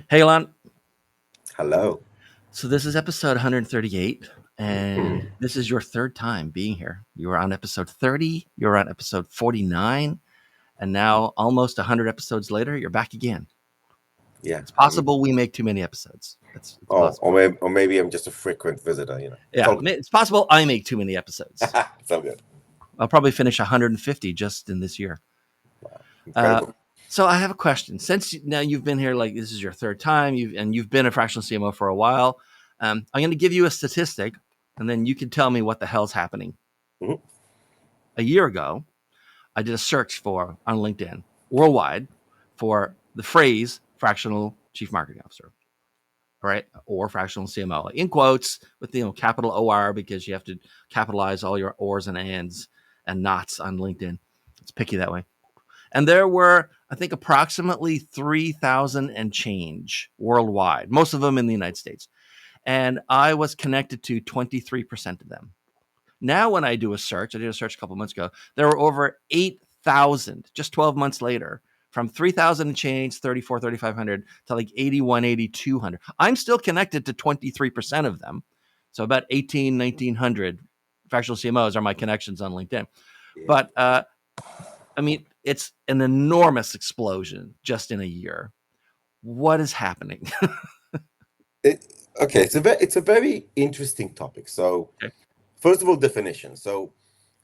Hey, Alon. Hello. So this is episode 138, and Mhm. this is your third time being here. You were on episode 30, you were on episode 49, and now almost 100 episodes later, you're back again. Yeah. It's possible we make too many episodes. It's Oh, possible. or maybe I'm just a frequent visitor. It's Yeah, all good. it's possible I make too many episodes. It's all good. I'll probably finish 150 just in this year. Wow. Uh, Incredible. so I have a question. Since now you've been here, like this is your third time, you've been a fractional CMO for a while. I'm going to give you a statistic, and then you can tell me what the hell's happening. Mhm. A year ago, I did a search for on LinkedIn worldwide for the phrase fractional chief marketing officer, right? Or fractional CMO, like in quotes with capital OR because you have to capitalize all your ors and ands and nots on LinkedIn. It's picky that way. And there were, I think, approximately 3,000 and change worldwide, most of them in the United States. And I was connected to 23% of them. Now, when I do a search, I did a search a couple months ago, there were over 8,000 just 12 months later, from 3,000 and change, 34, 3,500 to like 81, 8,200. I'm still connected to 23% of them. So about 18, 1,900 fractional CMOs are my connections on LinkedIn. Yeah. But I mean, it's an enormous explosion just in a year. What is happening? It, okay. It's a very interesting topic. So, Okay. first of all, definition. So,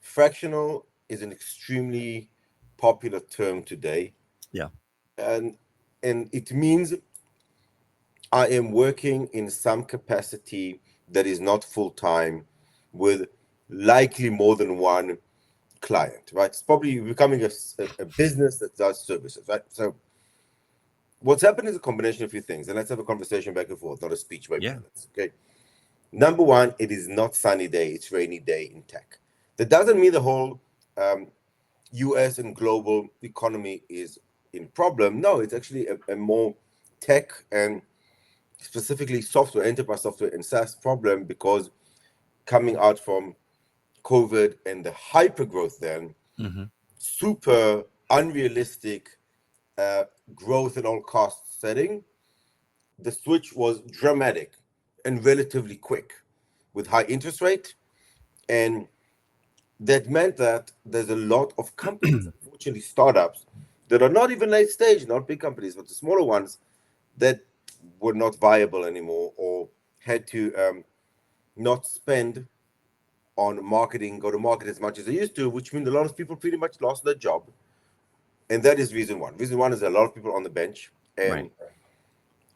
fractional is an extremely popular term today, Yeah. and it means I am working in some capacity that is not full time, with likely more than one client, right? It's probably becoming a business that does services, right? So what's happened is a combination of a few things, and let's have a conversation back and forth, not a speech by Yeah. minutes, okay? Number one, it is not sunny day, it's rainy day in tech. That doesn't mean the whole US and global economy is in problem. No, it's actually a more tech and specifically software, enterprise software and SaaS problem, because coming out from COVID and the hyper growth then, Hmm. super unrealistic growth at all costs setting, the switch was dramatic and relatively quick with high interest rate. And that meant that there's a lot of companies, unfortunately startups, that are not even late stage, not big companies, but the smaller ones, that were not viable anymore, or had to not spend on marketing, go to market as much as they used to, which means a lot of people pretty much lost their job. And that is reason one. Reason one is a lot of people on the bench. Right.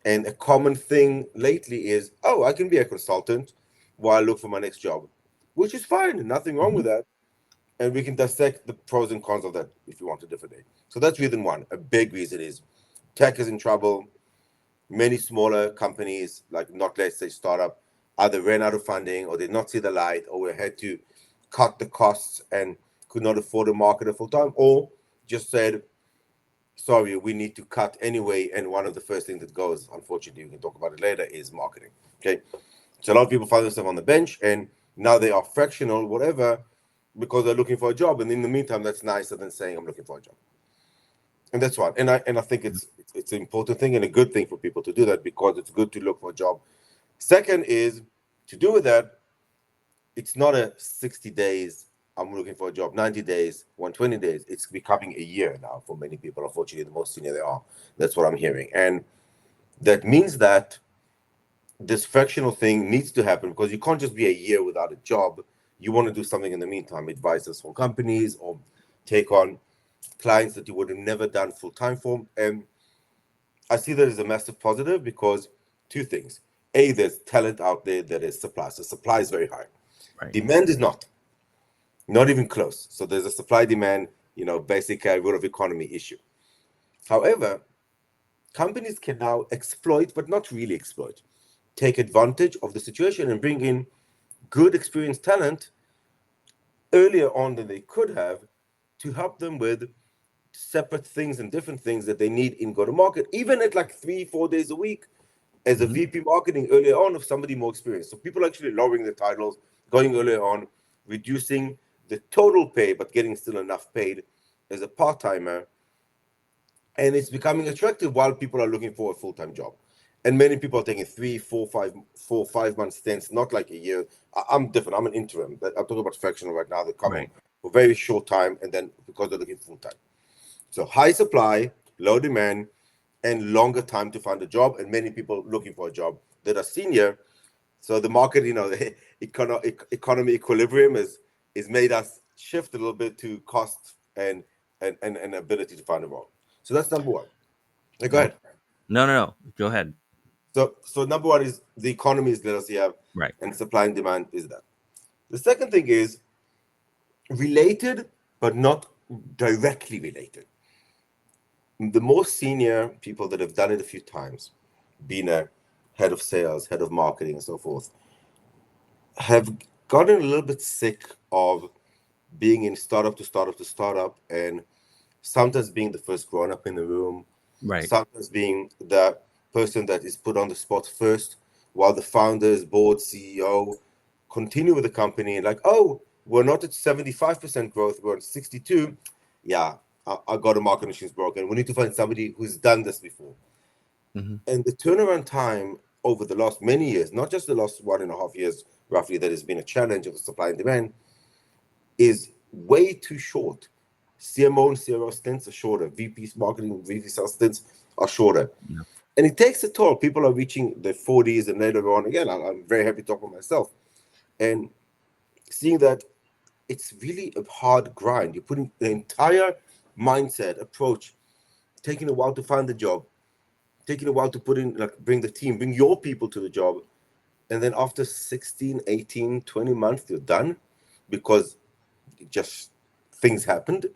And a common thing lately is, oh, I can be a consultant while I look for my next job, which is fine. Nothing wrong Hmm. with that. And we can dissect the pros and cons of that if you want a different day. So that's reason one. A big reason is tech is in trouble. Many smaller companies, like not let's say startup, either ran out of funding or did not see the light, or we had to cut the costs and could not afford to market it full time, or just said, sorry, we need to cut anyway. And one of the first things that goes, unfortunately, we can talk about it later, is marketing. Okay. So a lot of people find themselves on the bench and now they are fractional, whatever, because they're looking for a job. And in the meantime, that's nicer than saying I'm looking for a job. And that's one. And I think it's an important thing and a good thing for people to do that, because it's good to look for a job. Second is, to do with that, it's not a 60 days, I'm looking for a job, 90 days, 120 days. It's becoming a year now for many people. Unfortunately, the most senior they are. That's what I'm hearing. And that means that this fractional thing needs to happen, because you can't just be a year without a job. You want to do something in the meantime, advise us for companies, or take on clients that you would have never done full time for. And I see that as a massive positive, because two things. A, there's talent out there that is supply. So supply is very high. Right. Demand is not even close. So there's a supply demand, basic rule of economy issue. However, companies can now exploit, but not really exploit, take advantage of the situation and bring in good experienced talent earlier on than they could have, to help them with separate things and different things that they need in go to market, even at like 3-4 days a week, as a Hmm. VP marketing earlier on of somebody more experienced. So people actually lowering the titles, going earlier on, reducing the total pay, but getting still enough paid as a part timer. And it's becoming attractive while people are looking for a full time job. And many people are taking 3, 4, 5 months stints, not like a year. I'm different. I'm an interim. I'm talking about fractional right now. They come on Right. for very short time, and then because they're looking full time. So high supply, low demand, and longer time to find a job, and many people looking for a job that are senior. So the market, the economy equilibrium is made us shift a little bit to cost and ability to find a role. So that's number one. Go Okay. ahead. No. Go ahead. So number one is the economy is literacy have, Right. and supply and demand is that. The second thing is related, but not directly related. The more senior people that have done it a few times, being a head of sales, head of marketing, and so forth, have gotten a little bit sick of being in startup to startup to startup, and sometimes being the first grown up in the room, Right. sometimes being the person that is put on the spot first, while the founders, board, CEO continue with the company. Like, oh, we're not at 75% growth, we're at 62. Yeah, I got a market machine's broken. We need to find somebody who's done this before. Mm-hmm. And the turnaround time over the last many years, not just the last 1.5 years, roughly, that has been a challenge of supply and demand, is way too short. CMO and CRO stints are shorter. VP's marketing, VP sales stints are shorter. Yeah. And it takes a toll. People are reaching their 40s and later on. Again, I'm very happy to talk about myself. And seeing that it's really a hard grind. You're putting the entire mindset, approach, taking a while to find the job, taking a while to put in, like, bring the team, bring your people to the job. And then after 16, 18, 20 months, you're done because just things happened.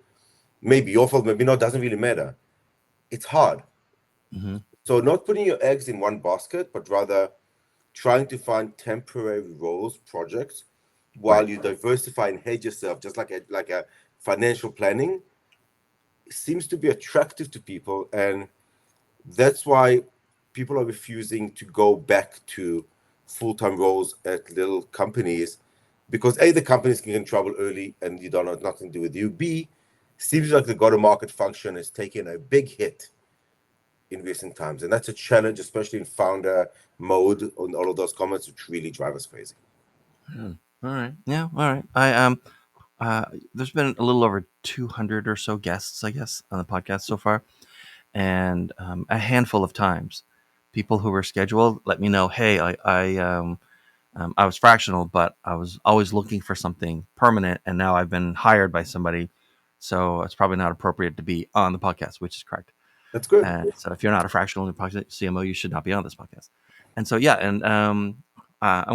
Maybe your fault, maybe not, doesn't really matter. It's hard. Mm-hmm. So not putting your eggs in one basket, but rather trying to find temporary roles, projects, Right. while you diversify and hedge yourself, just like a financial planning, seems to be attractive to people. And that's why people are refusing to go back to full-time roles at little companies, because A, the companies can get in trouble early and you don't have nothing to do with you. B, seems like the go-to-market function has taken a big hit in recent times, and that's a challenge, especially in founder mode on all of those comments, which really drive us crazy. Hmm. All right. Yeah. All right. There's been a little over 200 or so guests, I guess, on the podcast so far, and a handful of times, people who were scheduled let me know, hey, I was fractional, but I was always looking for something permanent, and now I've been hired by somebody, so it's probably not appropriate to be on the podcast, which is correct. That's good. And so, if you're not a fractional CMO, you should not be on this podcast. And so, yeah, and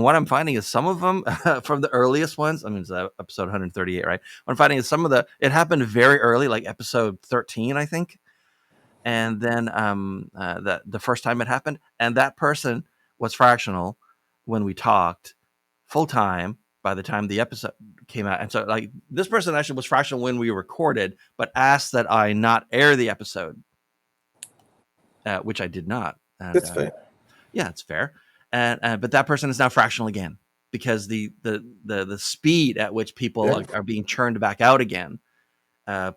what I'm finding is some of them from the earliest ones. I mean, it's episode 138, right? What I'm finding is it happened very early, like episode 13, I think, and then the first time it happened, and that person was fractional when we talked, full time by the time the episode came out. And so, like, this person actually was fractional when we recorded, but asked that I not air the episode, which I did not. And That's fair. yeah, it's fair. And but that person is now fractional again, because the speed at which people Yeah. are being churned back out again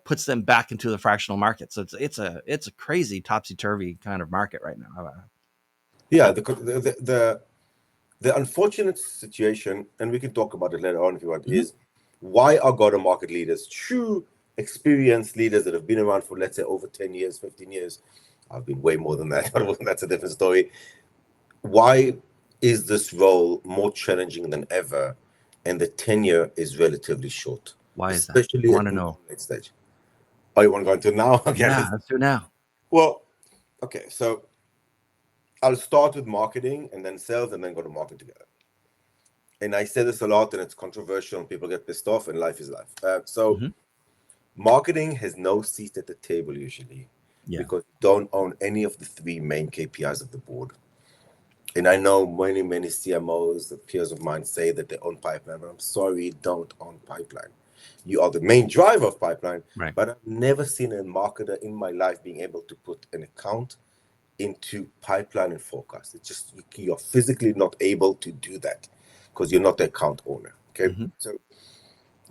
puts them back into the fractional market. So it's a crazy topsy turvy kind of market right now. Yeah. The unfortunate situation, and we can talk about it later on if you want, Mm-hmm. is why are go-to-market leaders, true experienced leaders that have been around for, let's say, over 10 years, 15 years. I've been way more than that. That's a different story. Why is this role more challenging than ever, and the tenure is relatively short, Why is that? I especially want at to mid know. and late stage? Oh, you want to go into it now? Okay. Yeah, let's do it now. Well, okay. So I'll start with marketing and then sales and then go to market together. And I say this a lot, and it's controversial, and people get pissed off, and life is life. So Mm-hmm. marketing has no seat at the table usually, Yeah. because you don't own any of the three main KPIs of the board. And I know many CMOs, peers of mine, say that they own pipeline, but I'm sorry, you don't own pipeline. You are the main driver of pipeline, Right. but I've never seen a marketer in my life being able to put an account into pipeline and forecast. It's just you're physically not able to do that because you're not the account owner. Okay, Mm-hmm. so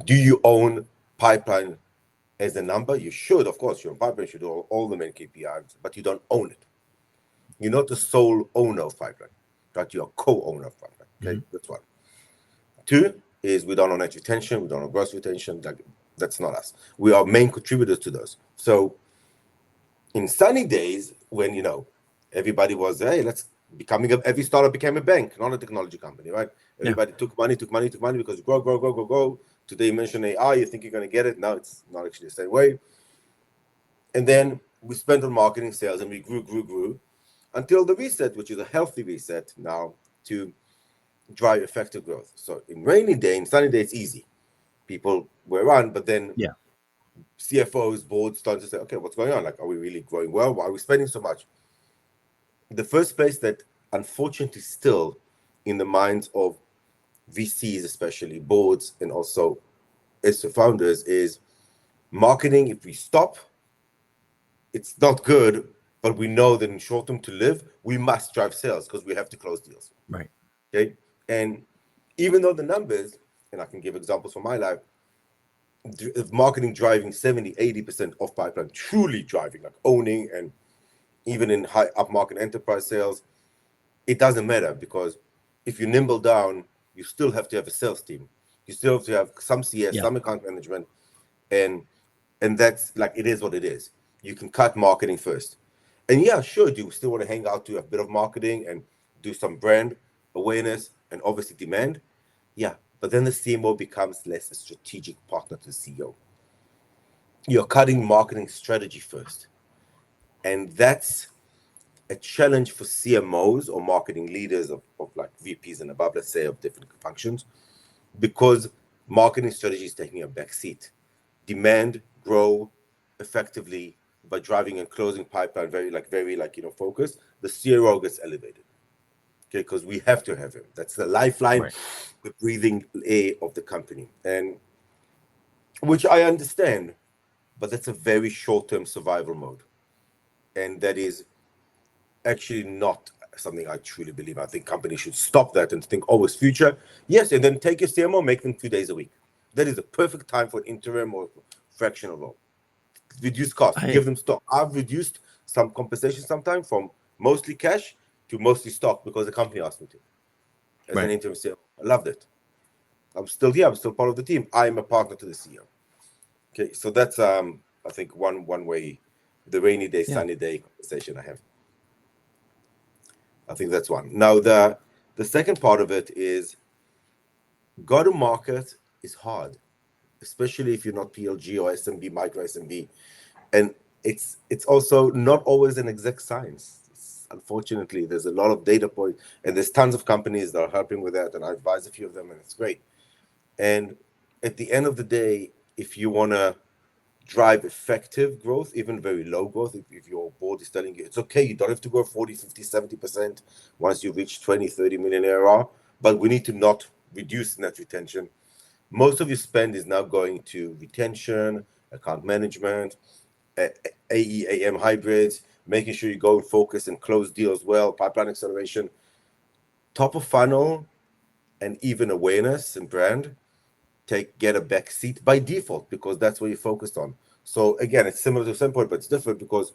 do you own pipeline as a number? You should, of course. Your pipeline should own all the main KPIs, but you don't own it. You're not the sole owner of pipeline, right? You're a co-owner of pipeline. Okay, Mhm. that's one. Two is we don't own net retention, we don't own gross retention. That's not us. We are main contributors to those. So in sunny days, when everybody was, hey, every startup became a bank, not a technology company, right? Yeah. Everybody took money because you grow. Today you mention AI, you think you're going to get it. Now it's not actually the same way. And then we spent on marketing, sales, and we grew until the reset, which is a healthy reset now to drive effective growth. So in rainy day, in sunny day, it's easy. People were around, but then Yeah. CFOs, boards started to say, okay, what's going on? Like, are we really growing well? Why are we spending so much? The first place that, unfortunately, still in the minds of VCs, especially boards, and also as the founders, is marketing. If we stop, it's not good, but we know that in short term to live, we must drive sales because we have to close deals. Right. Okay. And even though the numbers, and I can give examples from my life, marketing driving 70-80% of pipeline, truly driving, like owning, and even in high upmarket enterprise sales, it doesn't matter because if you nimble down, you still have to have a sales team. You still have to have some CS, Yeah. some account management, and that's like it is what it is. You can cut marketing first. And yeah, sure, do you still want to hang out, do a bit of marketing and do some brand awareness and obviously demand? Yeah, but then the CMO becomes less a strategic partner to the CEO. You're cutting marketing strategy first. And that's a challenge for CMOs or marketing leaders of like VPs and above, let's say, of different functions, because marketing strategy is taking a back seat. Demand grow effectively by driving and closing pipeline focused. The CRO gets elevated. Okay, because we have to have him. That's the lifeline, Right. the breathing air of the company. And which I understand, but that's a very short-term survival mode. And that is actually not something I truly believe. I think companies should stop that and think always future. Yes, and then take your CMO, make them 2 days a week. That is the perfect time for interim or fractional role. Reduce cost, I give them stock. I've reduced some compensation sometimes from mostly cash to mostly stock because the company asked me to as an right. interim CMO. I loved it. I'm still here. I'm still part of the team. I am a partner to the CEO. Okay, so that's I think one way, the rainy day, Yeah. sunny day conversation I have. I think that's one. Now the second part of it is go to market is hard, especially if you're not PLG or SMB, micro SMB, and it's also not always an exact science. Unfortunately, there's a lot of data points, and there's tons of companies that are helping with that, and I advise a few of them, and it's great. And at the end of the day, if you want to drive effective growth, even very low growth, if your board is telling you it's okay, you don't have to go 40, 50, 70% once you reach 20, 30 million ARR, but we need to not reduce net retention. Most of your spend is now going to retention, account management, AEAM hybrids, making sure you go and focus and close deals well, pipeline acceleration, top of funnel, and even awareness and brand get a back seat by default because that's what you're focused on. So again, it's similar to some point, but it's different because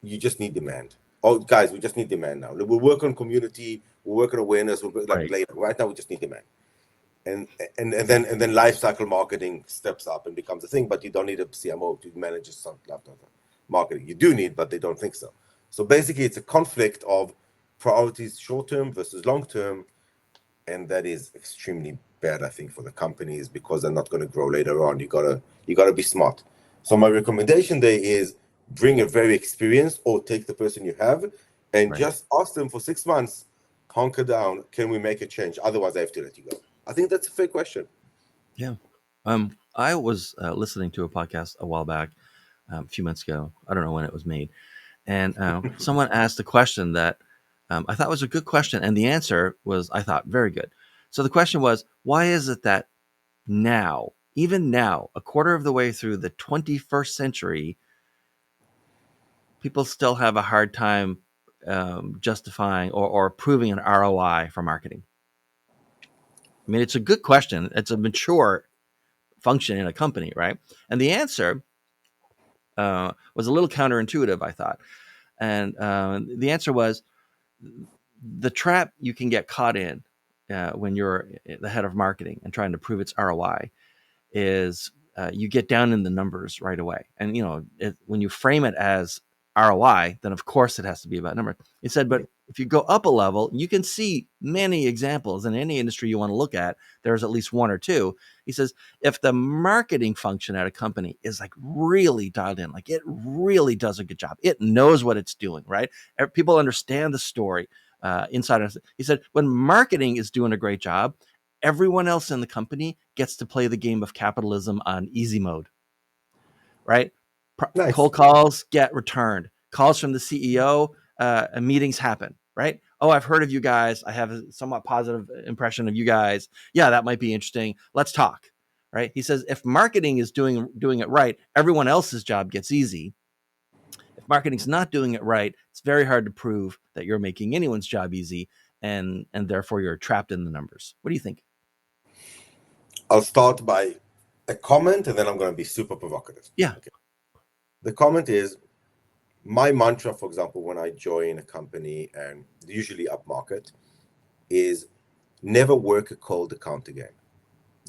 you just need demand. Oh, guys, we just need demand now. We'll work on community, we'll work on awareness, we'll work like Right. later. Right now, we just need demand. And then life cycle marketing steps up and becomes a thing, but you don't need a CMO to manage some marketing. You do need, but they don't think so. So basically, it's a conflict of priorities short term versus long term, and that is extremely bad, I think, for the companies because they're not going to grow later on. You gotta be smart. So my recommendation there is bring a very experienced or take the person you have and Right. just ask them for 6 months, hunker down. Can we make a change? Otherwise, I have to let you go. I think that's a fair question. Yeah. I was listening to a podcast a while back, a few months ago. I don't know when it was made, and someone asked a question that I thought was a good question, and the answer was, I thought, very good. So the question was, why is it that now, even now, a quarter of the way through the 21st century, people still have a hard time justifying or proving an ROI for marketing? I mean, it's a good question. It's a mature function in a company, right? And the answer was a little counterintuitive, I thought. And the answer was the trap you can get caught in when you're the head of marketing and trying to prove its ROI is you get down in the numbers right away. And when you frame it as ROI, then of course it has to be about numbers. He said, but if you go up a level, you can see many examples in any industry you want to look at. There's at least one or two. He says, if the marketing function at a company is like really dialed in, like it really does a good job, it knows what it's doing, right? People understand the story inside. He said, when marketing is doing a great job, everyone else in the company gets to play the game of capitalism on easy mode, right? Nice. Cold calls get returned. Calls from the CEO, meetings happen, right? Oh, I've heard of you guys. I have a somewhat positive impression of you guys. Yeah, that might be interesting. Let's talk, right? He says if marketing is doing it right, everyone else's job gets easy. If marketing's not doing it right, it's very hard to prove that you're making anyone's job easy, and therefore you're trapped in the numbers. What do you think? I'll start by a comment and then I'm going to be super provocative. Yeah. Okay. The comment is my mantra, for example, when I join a company and usually upmarket, is never work a cold account again.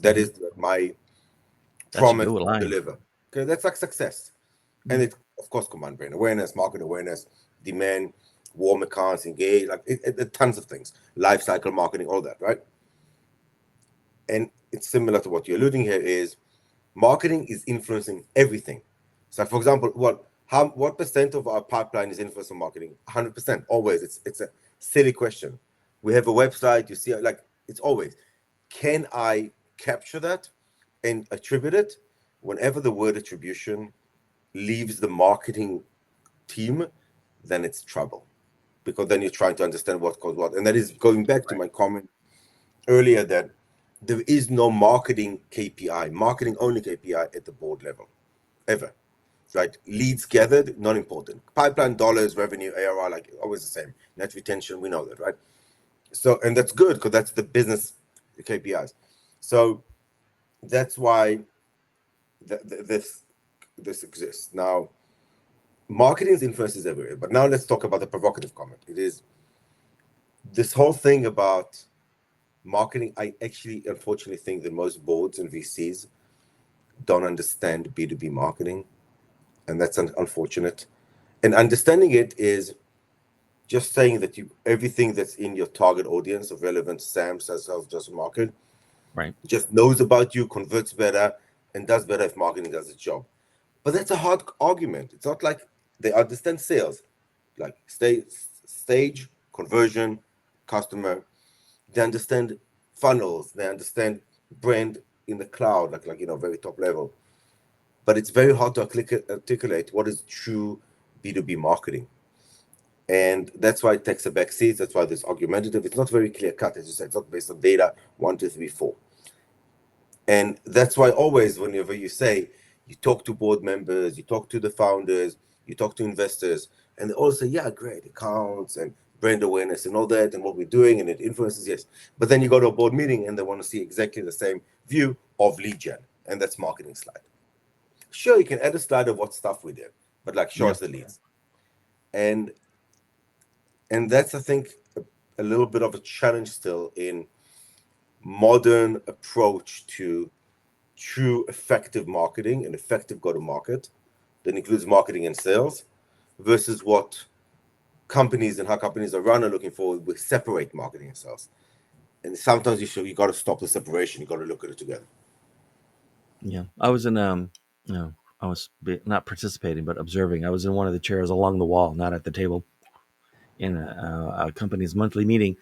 That is my That's a promise good to line. deliver. Okay, that's like success. And it, of course, command brand awareness, market awareness, demand, warm accounts, engage, like tons of things, life cycle marketing, all that, right? And it's similar to what you're alluding here is marketing is influencing everything. So, for example, what percent of our pipeline is influenced on marketing? 100%, always. It's a silly question. We have a website. You see, like it's always. Can I capture that and attribute it? Whenever the word attribution leaves the marketing team, then it's trouble, because then you're trying to understand what caused what, and that is going back to my comment earlier that there is no marketing KPI, marketing only KPI at the board level, ever. Right? Leads gathered, not important. Pipeline, dollars, revenue, ARR, like always the same. Net retention, we know that, right? So, and that's good because that's the business KPIs. So that's why this exists. Now, marketing's influence is everywhere. But now let's talk about the provocative comment. It is this whole thing about marketing. I actually, unfortunately, think that most boards and VCs don't understand B2B marketing, and that's unfortunate. And understanding it is just saying that everything that's in your target audience of relevant SAM, says just market, Right. just knows about you, converts better, and does better if marketing does its job. But that's a hard argument. It's not like they understand sales, like stage, conversion, customer. They understand funnels. They understand brand in the cloud, like very top level. But it's very hard to articulate what is true B2B marketing. And that's why it takes a back seat. That's why this argumentative. It's not very clear cut. As you said, it's not based on data, 1, 2, 3, 4. And that's why always, whenever you say, you talk to board members, you talk to the founders, you talk to investors, and they all say, yeah, great, accounts and brand awareness and all that and what we're doing, and it influences, yes. But then you go to a board meeting and they want to see exactly the same view of lead gen, and that's marketing slide. Sure, you can add a slide of what stuff we did, but like show us the leads. And that's, I think, a little bit of a challenge still in modern approach to true effective marketing and effective go-to-market that includes marketing and sales versus what companies and how companies are run are looking for with separate marketing and sales. And sometimes you got to stop the separation. You got to look at it together. Yeah, I was in I was not participating but observing. I was in one of the chairs along the wall, not at the table, in a company's monthly meeting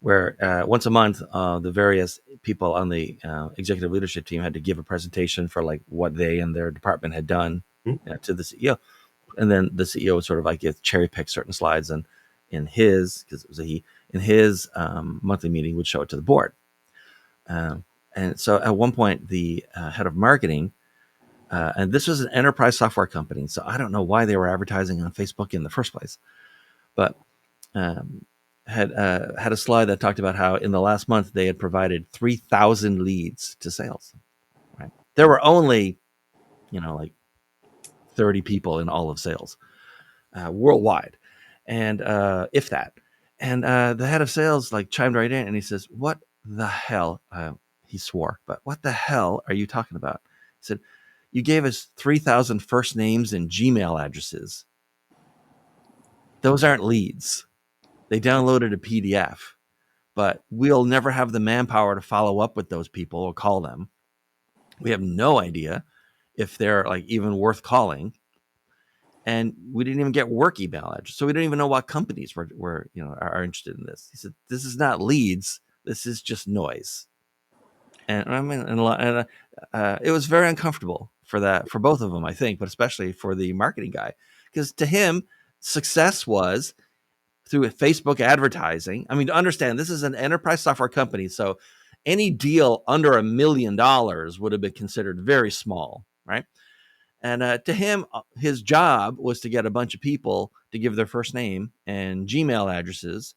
where once a month the various people on the executive leadership team had to give a presentation for like what they and their department had done to the CEO, and then the CEO would sort of like cherry pick certain slides, and in his, because it was a he, in his monthly meeting would show it to the board. And so at one point, the head of marketing, and this was an enterprise software company, so I don't know why they were advertising on Facebook in the first place, but had a slide that talked about how in the last month they had provided 3,000 leads to sales. Right, there were only like 30 people in all of sales worldwide. and if that. And the head of sales like chimed right in, and he says, "What the hell?" He swore, but what the hell are you talking about? He said, "You gave us 3,000 first names and Gmail addresses. Those aren't leads. They downloaded a PDF, but we'll never have the manpower to follow up with those people or call them. We have no idea if they're like even worth calling, and we didn't even get work email address, so we don't even know what companies were are interested in this." He said, "This is not leads. This is just noise." And I mean, it was very uncomfortable for both of them, I think, but especially for the marketing guy, because to him, success was through Facebook advertising. I mean, to understand, this is an enterprise software company, so any deal under $1 million would have been considered very small, right? And to him, his job was to get a bunch of people to give their first name and Gmail addresses,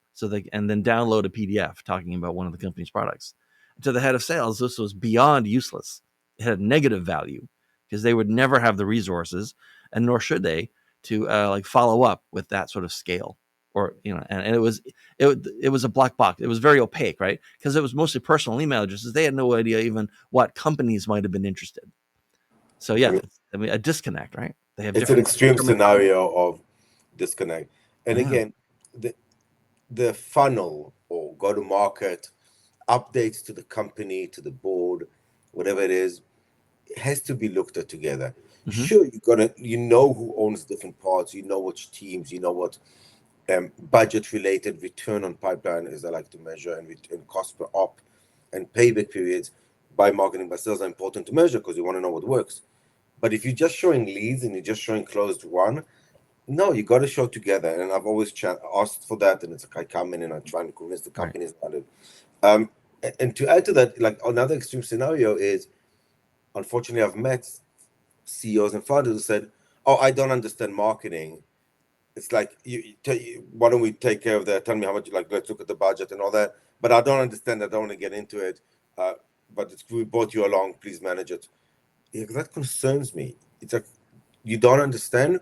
and then download a PDF talking about one of the company's products. To the head of sales, this was beyond useless. It had negative value because they would never have the resources, and nor should they, to like follow up with that sort of scale. Or and it was a black box. It was very opaque, right? Because it was mostly personal email addresses. They had no idea even what companies might have been interested. So I yeah, mean, I mean a disconnect, right? They have it's an different extreme terminology. scenario of disconnect. And Yeah. again, the funnel or go to market updates to the company, to the board, whatever it is, has to be looked at together. Mm-hmm. Sure, you know who owns different parts, you know which teams, you know what budget related return on pipeline, as I like to measure, and cost per op and payback periods by marketing, by sales are important to measure because you want to know what works. But if you're just showing leads and you're just showing closed one, no, you got to show together. And I've always asked for that, and it's like I come in and I try and convince the Right. companies about it. Um, and to add to that, like another extreme scenario is, unfortunately, I've met CEOs and founders who said, "Oh, I don't understand marketing. It's like why don't we take care of that? Tell me how much. Like, let's look at the budget and all that. But I don't understand. I don't want to get into it. Uh, but we brought you along. Please manage it." Yeah, that concerns me. It's like you don't understand.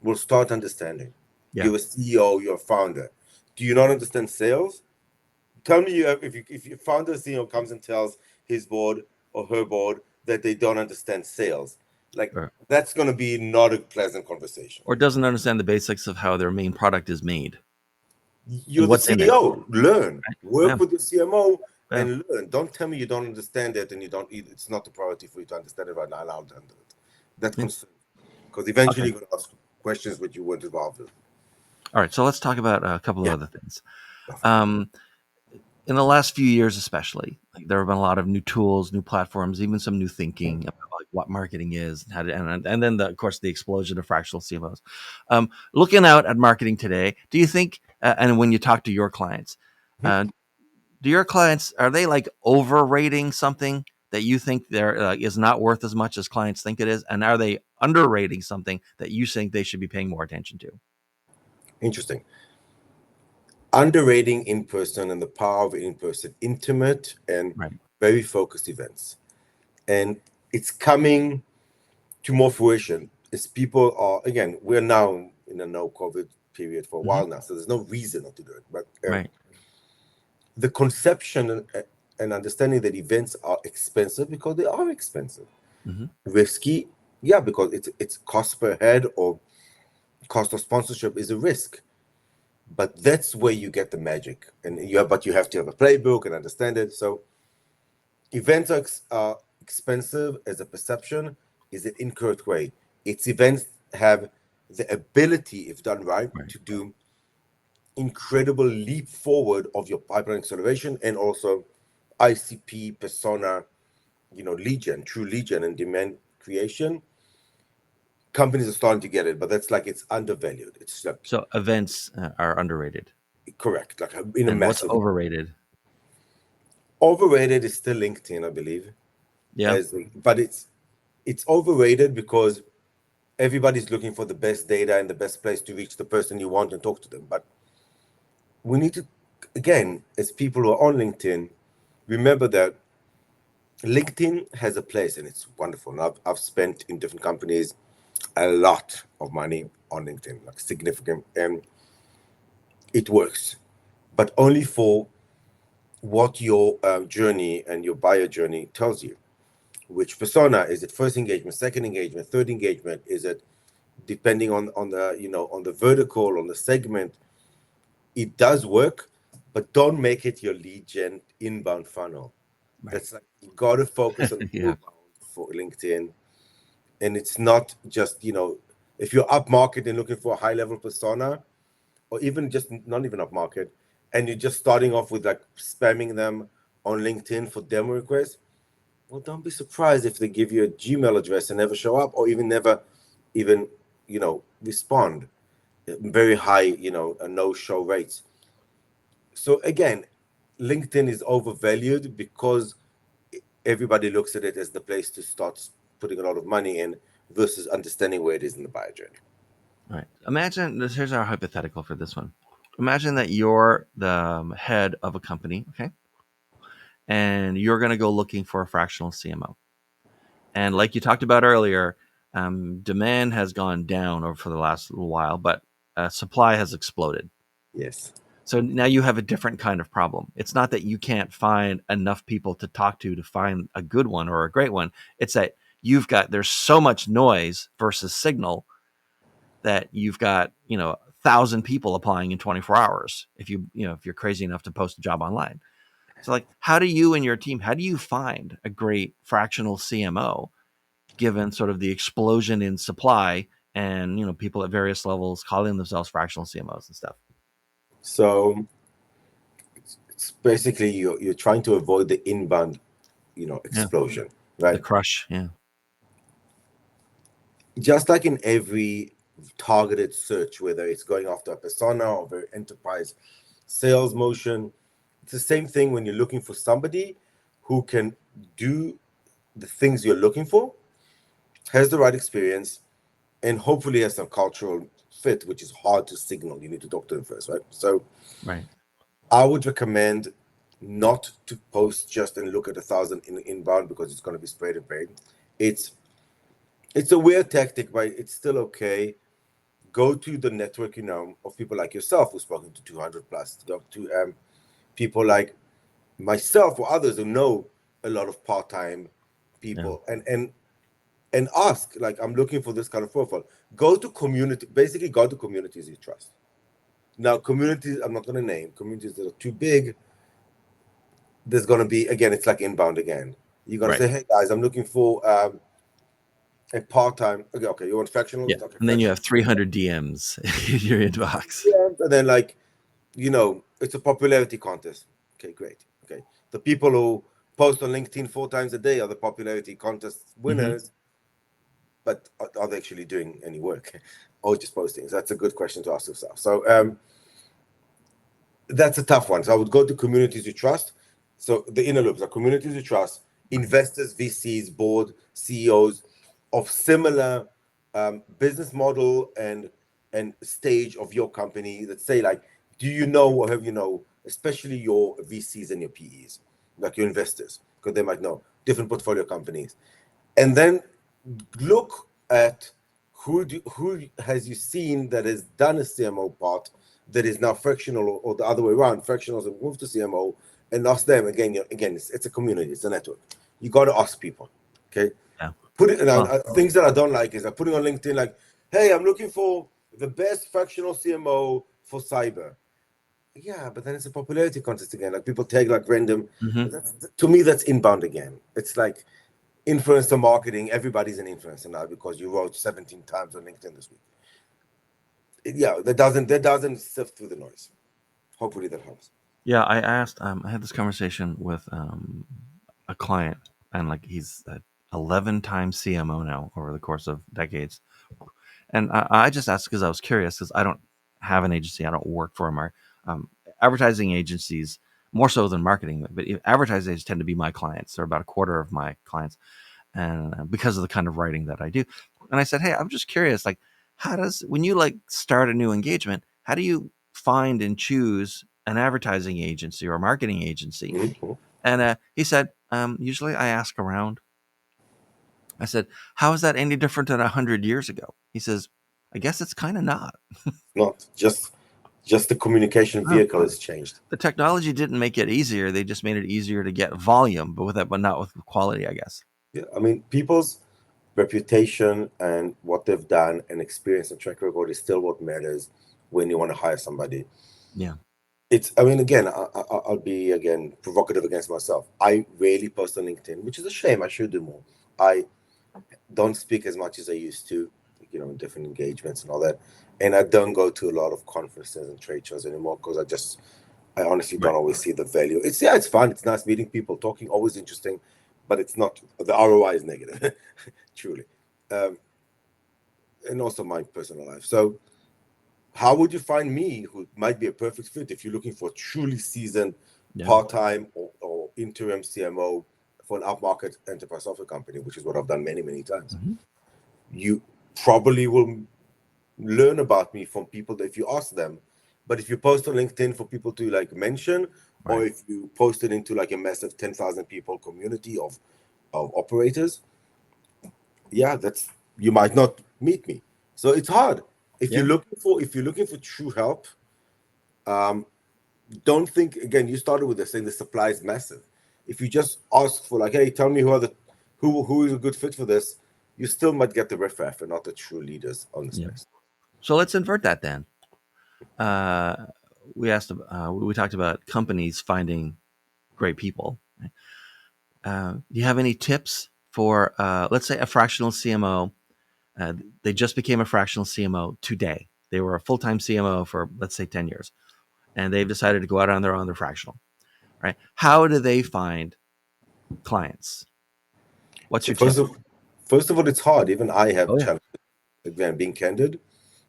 We'll start understanding. Yeah. You're a CEO. You're a founder. Do you not understand sales? Tell me if your founder CEO comes and tells his board or her board that they don't understand sales, like that's going to be not a pleasant conversation. Or doesn't understand the basics of how their main product is made You're and the what's in it. CEO. Learn, Right? work Yeah. with the CMO, Yeah. and learn. Don't tell me you don't understand it and you don't. It's not a priority for you to understand it right now. Allow them to do it. That Yeah. concerns because eventually Okay. you're going to ask questions which you weren't involved in. All right. So let's talk about a couple of Yeah. other things. Um, in the last few years, especially, like, there have been a lot of new tools, new platforms, even some new thinking about like what marketing is and how to, and then of course the explosion of fractional CMOs. Looking out at marketing today, do you think, and when you talk to your clients, Mhm. uh, do your clients, are they like overrating something that you think there is not worth as much as clients think it is, and are they underrating something that you think they should be paying more attention to? Interesting. Underrating in person and the power of in person, intimate and Right. very focused events. And it's coming to more fruition as people are, again, we're now in a no COVID period for a Mm-hmm. while now, so there's no reason not to do it. But Right. the conception and understanding that events are expensive because they are expensive, Mm-hmm. risky, yeah, because it's cost per head or cost of sponsorship is a risk. But that's where you get the magic, and but you have to have a playbook and understand it. So events are expensive as a perception is an incorrect way. Its events have the ability, if done right, Right. to do incredible leap forward of your pipeline acceleration and also ICP persona, lead gen, true lead gen and demand creation. Companies are starting to get it, but that's like it's undervalued. It's like So events are underrated. correct, like in a And what's massive overrated? overrated is still LinkedIn, I believe, Yeah. but it's overrated because everybody's looking for the best data and the best place to reach the person you want and talk to them. But we need to, again, as people who are on LinkedIn, remember that LinkedIn has a place and it's wonderful. And I've spent in different companies a lot of money on LinkedIn, like significant. And it works, but only for what your journey and your buyer journey tells you. Which persona is it? First engagement, second engagement, third engagement? Is it depending on the on the vertical, on the segment? It does work, but don't make it your lead gen inbound funnel. Right. That's like you got to focus on Yeah. outbound for LinkedIn, and it's not just if you're up market and looking for a high level persona, or even just not even up market, and you're just starting off with like spamming them on LinkedIn for demo requests. Well, don't be surprised if they give you a Gmail address and never show up, or even never even respond. Very high no show rates. So again, LinkedIn is overvalued because everybody looks at it as the place to start putting a lot of money in versus understanding where it is in the buyer journey. All right. Imagine this. Here's our hypothetical for this one. Imagine that you're the head of a company, okay, and you're going to go looking for a fractional CMO. And like you talked about earlier, demand has gone down over for the last little while, but supply has exploded. Yes. So now you have a different kind of problem. It's not that you can't find enough people to talk to find a good one or a great one. It's that there's so much noise versus signal that you've got, 1,000 people applying in 24 hours if you're crazy enough to post a job online. So like, how do you and your team, how do you find a great fractional CMO given sort of the explosion in supply and, people at various levels calling themselves fractional CMOs and stuff? So it's basically you're trying to avoid the inbound, Yeah. explosion, The right? crush. Yeah. Just like in every targeted search, whether it's going after a persona or very enterprise sales motion, it's the same thing when you're looking for somebody who can do the things you're looking for, has the right experience, and hopefully has some cultural fit, which is hard to signal. You need to talk to them first, right? So Right. I would recommend not to post just and look at 1,000 in inbound because it's going to be sprayed and prayed. It's it's a weird tactic, but it's still okay. Go to the network, of people like yourself who've spoken to 200 plus. Go to people like myself or others who know a lot of part-time Yeah. people, and ask, like, I'm looking for this kind of profile. Go to basically go to communities you trust. Now, communities I'm not going to name, communities that are too big, there's going to be, again, it's like inbound again. You're going to Right. say, hey guys, I'm looking for a part-time. Okay, you want fractional? Yeah. Okay, And then you have fractional. 300 DMs in your inbox. Yeah, and then like, it's a popularity contest. Okay, great. Okay, the people who post on LinkedIn 4 times a day are the popularity contest Mm-hmm. winners, but are they actually doing any work or just posting? So that's a good question to ask yourself. So that's a tough one. So I would go to communities you trust. So the inner loops are communities you trust, Right. investors, VCs, board, CEOs of similar business model and stage of your company that say like, do you know or have especially your VCs and your PEs, like your investors, because they might know different portfolio companies, and then look at who has you seen that has done a CMO part that is now fractional, or the other way around, fractionals have moved to CMO, and ask them again. It's a community, it's a network. You got to ask people. Okay, Yeah. put it. Well, Things that I don't like is putting on LinkedIn like, "Hey, I'm looking for the best fractional CMO for cyber." Yeah, but then it's a popularity contest again. Like people tag like random. mm-hmm. To me, that's inbound again. It's like influencer marketing. Everybody's an influencer now because you wrote 17 times on LinkedIn this week. Yeah, that doesn't sift through the noise. Hopefully that helps. Yeah. I had this conversation with a client, and like he's 11 times CMO now over the course of decades. And I just asked because I was curious because I don't have an agency. I don't work for a advertising agencies more so than marketing, but advertising agents tend to be my clients. They're about a quarter of my clients, and because of the kind of writing that I do. And I said, hey, I'm just curious, like, when you like start a new engagement, how do you find and choose an advertising agency or a marketing agency? Mm-hmm. And he said, usually I ask around. I said, how is that any different than 100 years ago? He says, I guess it's kind of not. Not just Just the communication Oh, vehicle has changed. the technology didn't make it easier. They just made it easier to get volume, but not with quality, I guess. Yeah, I mean, people's reputation and what they've done and experience and track record is still what matters when you want to hire somebody. Yeah. It's, I mean, again, I'll be again provocative against myself. I rarely post on LinkedIn, which is a shame. I should do more. I don't speak as much as I used to, in different engagements and all that. And I don't go to a lot of conferences and trade shows anymore because I honestly don't Right. always see the value. It's fun. It's nice meeting people, talking, always interesting, but it's not, the ROI is negative, truly. Um, and also my personal life. So, how would you find me, who might be a perfect fit if you're looking for a truly seasoned Yeah. part-time or interim CMO for an upmarket enterprise software company, which is what I've done many, many times? Mm-hmm. You probably will learn about me from people that if you ask them. But if you post on LinkedIn for people to like mention, or Right. if you post it into like a massive 10,000 people community of operators, yeah, that's, you might not meet me. So it's hard. Yeah. If you're looking for true help, um, don't think, again, you started with this saying the supply is massive. If you just ask for like, hey, tell me who is a good fit for this, you still might get the riffraff and not the true leaders on the Yeah. space. So let's invert that then. Uh, we talked about companies finding great people. Do you have any tips for, let's say, a fractional CMO? They just became a fractional CMO today. They were a full time CMO for, let's say, 10 years, and they've decided to go out on their own. They're fractional, right? How do they find clients? What's So your tip? first of all, it's hard. Even I have Oh, yeah. challenges. Again, being candid,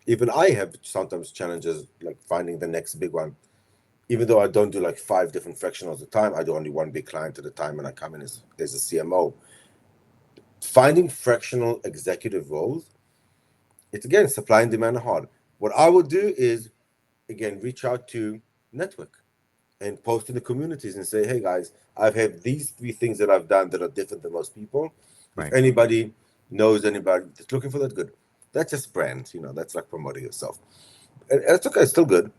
even I have sometimes challenges like finding the next big one. Even though I don't do like five different fractionals at a time, I do only one big client at a time, and I come in as a CMO. Finding fractional executive roles, it's again supply and demand are hard. What I would do is again reach out to network and post in the communities and say, hey guys, I've had these three things that I've done that are different than most people. If Right. anybody knows anybody that's looking for that, good. That's just brand, that's like promoting yourself. And that's okay, it's still good.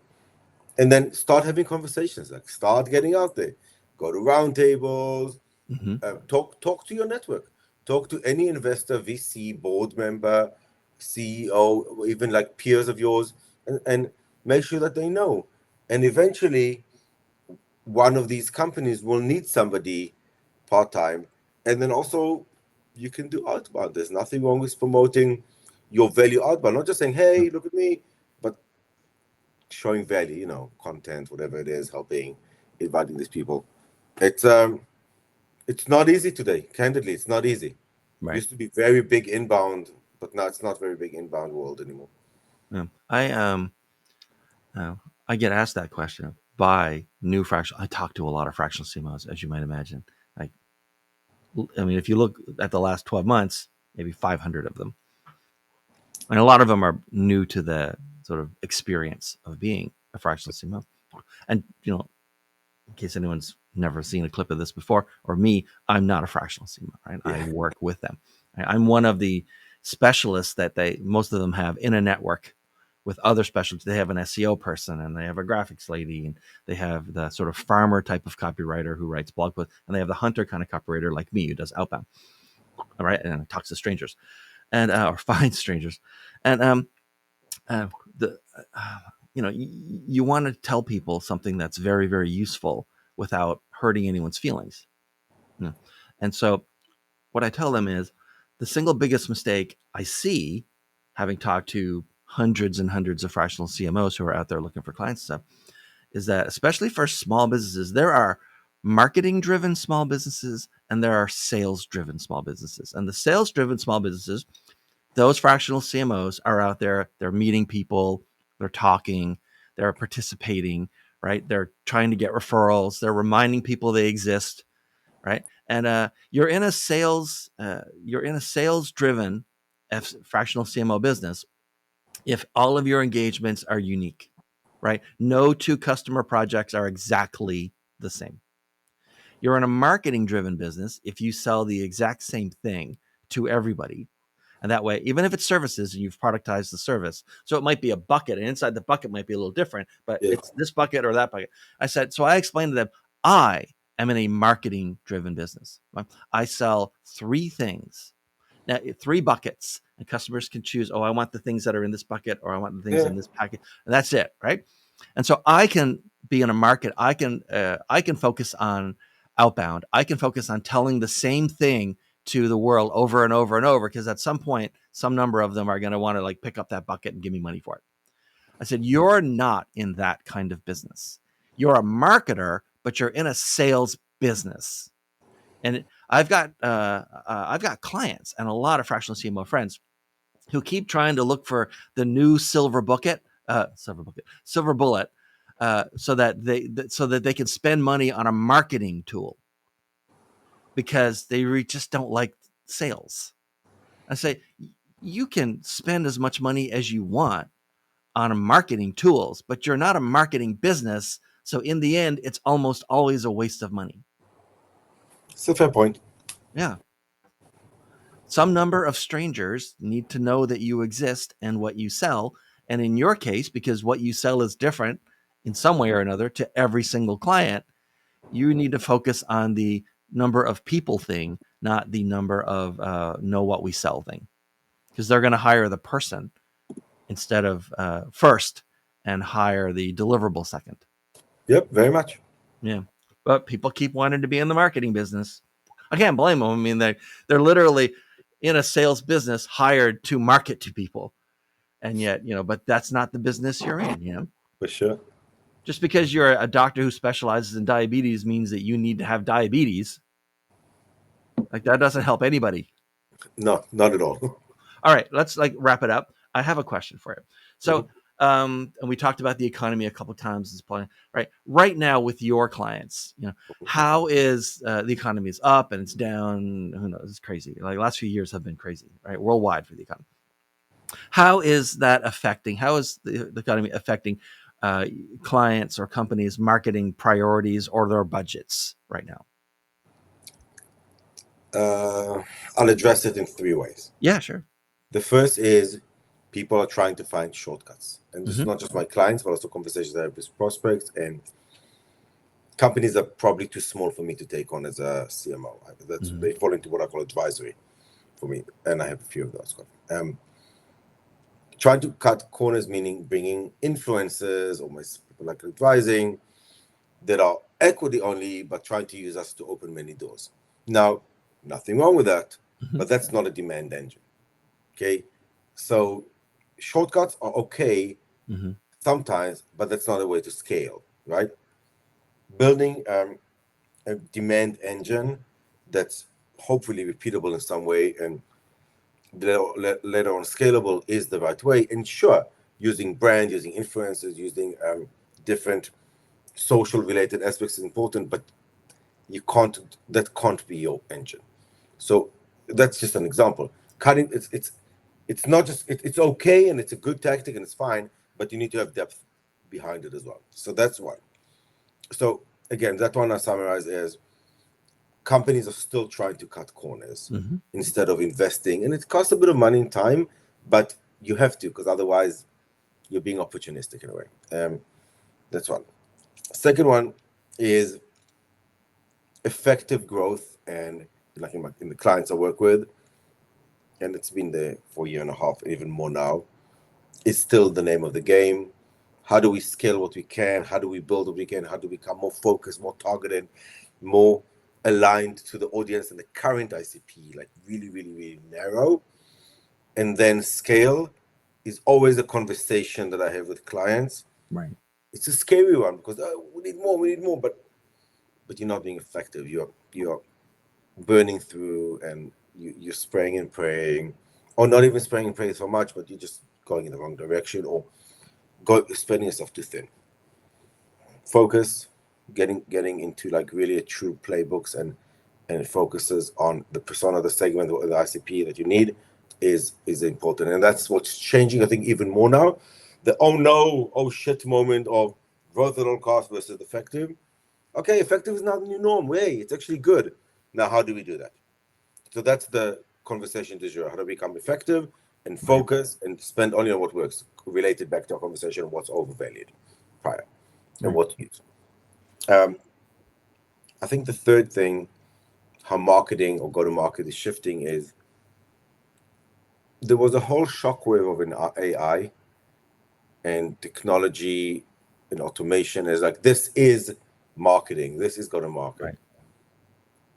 And then start having conversations, like start getting out there, go to roundtables, Mm-hmm. talk to your network, talk to any investor, VC, board member, CEO, even like peers of yours, and make sure that they know. And eventually, one of these companies will need somebody part time, and then also you can do outbound. There's nothing wrong with promoting your value outbound, not just saying, "Hey, look at me," but showing value. Content, whatever it is, helping, inviting these people. It's not easy today. Candidly, it's not easy. Right. Used to be very big inbound, but now it's not very big inbound world anymore. Yeah. Uh, I get asked that question by new fractional. I talk to a lot of fractional CMOs, as you might imagine. Like, I mean, if you look at the last 12 months, maybe 500 of them, and a lot of them are new to the sort of experience of being a fractional CMO. And in case anyone's never seen a clip of this before, or me, I'm not a fractional CMO, right? I Yeah, work with them. I'm one of the specialists that most of them have in a network with other specialties. They have an SEO person, and they have a graphics lady, and they have the sort of farmer type of copywriter who writes blog posts, and they have the hunter kind of copywriter like me who does outbound, all right, and talks to strangers and or finds strangers, and uh, the you want to tell people something that's very, very useful without hurting anyone's feelings. You know? And so what I tell them is the single biggest mistake I see, having talked to hundreds and hundreds of fractional CMOs who are out there looking for clients and stuff, is that especially for small businesses, there are marketing driven small businesses and there are sales driven small businesses. And the sales driven small businesses, those fractional CMOs are out there, they're meeting people, they're talking, they're participating, right? They're trying to get referrals, they're reminding people they exist, right? And you're in a sales driven fractional CMO business if all of your engagements are unique, right? No two customer projects are exactly the same. You're in a marketing driven business if you sell the exact same thing to everybody, And that way, even if it's services and you've productized the service, so it might be a bucket, and inside the bucket might be a little different, but Yeah. it's this bucket or that bucket. So I explained to them, I am in a marketing driven business. I sell three things. Now, three buckets, and customers can choose, oh, I want the things that are in this bucket, or I want the things Yeah. in this packet. And that's it, right? And so I can be in a market. I can focus on outbound. I can focus on telling the same thing to the world over and over and over, because at some point, some number of them are going to want to like pick up that bucket and give me money for it. I said, you're not in that kind of business. You're a marketer, but you're in a sales business. And I've got clients and a lot of fractional CMO friends who keep trying to look for the new silver bullet, so that they can spend money on a marketing tool because they just don't like sales. I say, you can spend as much money as you want on marketing tools, but you're not a marketing business. So in the end, it's almost always a waste of money. It's a fair point. Yeah. Some number of strangers need to know that you exist and what you sell. And in your case, because what you sell is different in some way or another to every single client, you need to focus on the number of people thing, not the number of know what we sell thing. Because they're going to hire the person instead of first and hire the deliverable second. Yep, very much. Yeah. But people keep wanting to be in the marketing business. I can't blame them. I mean, they're literally in a sales business hired to market to people. And yet, but that's not the business you're in. For sure. Just because you're a doctor who specializes in diabetes means that you need to have diabetes. Like that doesn't help anybody. No, not at all. All right, let's like wrap it up. I have a question for you. Mhm. So, and we talked about the economy a couple of times this point, right? Right now with your clients, how is the economy is up and it's down? Who knows? It's crazy. Like last few years have been crazy, right? Worldwide for the economy. How is that affecting? How is the economy affecting uh, clients or companies' marketing priorities or their budgets right now? I'll address it in three ways. Yeah, sure. The first is people are trying to find shortcuts. And this is Mm-hmm. not just my clients, but also conversations I have with prospects and companies that are probably too small for me to take on as a CMO. Mm-hmm. They fall into what I call advisory for me. And I have a few of those. Trying to cut corners, meaning bringing influencers or my people like advising that are equity only, but trying to use us to open many doors. Now, nothing wrong with that, Mm-hmm. but that's not a demand engine. Okay. So shortcuts are okay Mm-hmm. sometimes, but that's not a way to scale, right? Building a demand engine that's hopefully repeatable in some way and later on scalable is the right way. And sure, using brand, using influencers, using different social related aspects is important, but that can't be your engine. So that's just an example. Cutting it's not just it's okay and it's a good tactic and it's fine, but you need to have depth behind it as well. So that's one. So again, that one I summarize as companies are still trying to cut corners Mm-hmm. instead of investing, and it costs a bit of money and time, but you have to because otherwise you're being opportunistic in a way. That's one. Second one is effective growth, and like in the clients I work with, and it's been there for a year and a half, even more now. It's still the name of the game. How do we scale what we can? How do we build what we can? How do we become more focused, more targeted, more aligned to the audience and the current ICP, like really, really, really narrow? And then scale is always a conversation that I have with clients. Right. It's a scary one because we need more, but you're not being effective. You're burning through, and you're spraying and praying, or not even spraying and praying so much, but you're just going in the wrong direction or spreading yourself too thin. Focus, getting into like really a true playbooks, and it focuses on the persona, the segment, the ICP that you need is important, and that's what's changing. I think even more now. The oh no, oh shit moment of growth at all costs versus effective. Okay, effective is not the new norm. Hey, it's actually good. Now, how do we do that? So that's the conversation du jour, how to become effective and Right. focus and spend only on what works, related back to our conversation of what's overvalued prior and Right. what to use. I think the third thing, how marketing or go-to-market is shifting, is there was a whole shockwave of an AI and technology and automation is like, this is marketing, this is go-to-market. Right.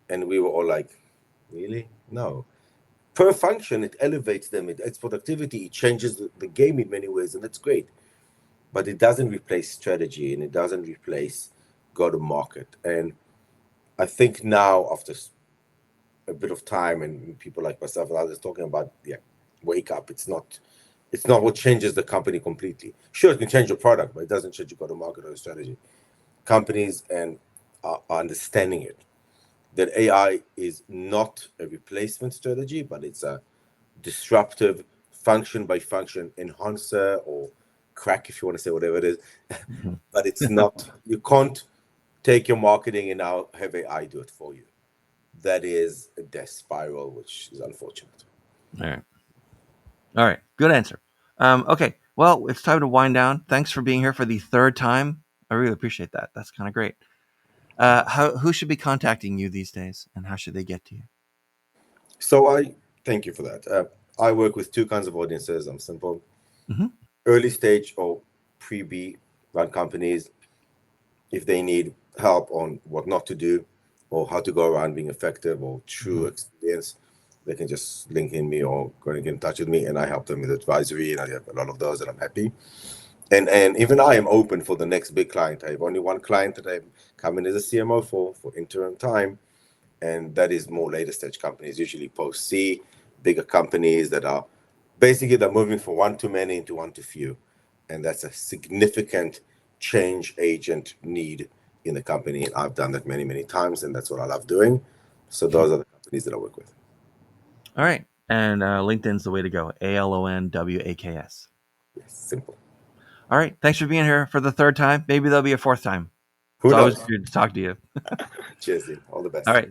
And we were all like, really? No. Per function, it elevates them, it's productivity, it changes the game in many ways, and that's great. But it doesn't replace strategy and it doesn't replace go-to-market. And I think now, after a bit of time and people like myself and others talking about, wake up, it's not what changes the company completely. Sure, it can change your product, but it doesn't change your go-to-market or your strategy. Companies and are understanding it, that AI is not a replacement strategy, but it's a disruptive function by function enhancer or crack, if you want to say whatever it is. Mhm. But it's not, you can't take your marketing and now have AI do it for you. That is a death spiral, which is unfortunate. All right. All right. Good answer. Okay. Well, it's time to wind down. Thanks for being here for the third time. I really appreciate that. That's kind of great. Who should be contacting you these days, and how should they get to you? So I thank you for that. I work with two kinds of audiences. I'm simple. Mm-hmm. Early stage or pre-B run companies, if they need help on what not to do or how to go around being effective or true experience, they can just link in me or go and get in touch with me, and I help them with advisory, and I have a lot of those, and I'm happy. And even I am open for the next big client. I have only one client that I'm coming as a CMO for interim time, and that is more later stage companies, usually post C, bigger companies that are basically they're moving from one to many into one to few, and that's a significant change agent need in the company. And I've done that many times, and that's what I love doing. So those are the companies that I work with. All right. And LinkedIn's the way to go. ALONWAKS. Yes, simple. All right. Thanks for being here for the third time. Maybe there'll be a fourth time. It's Who always knows? good to talk to you. Cheers, Dean. All the All best. right.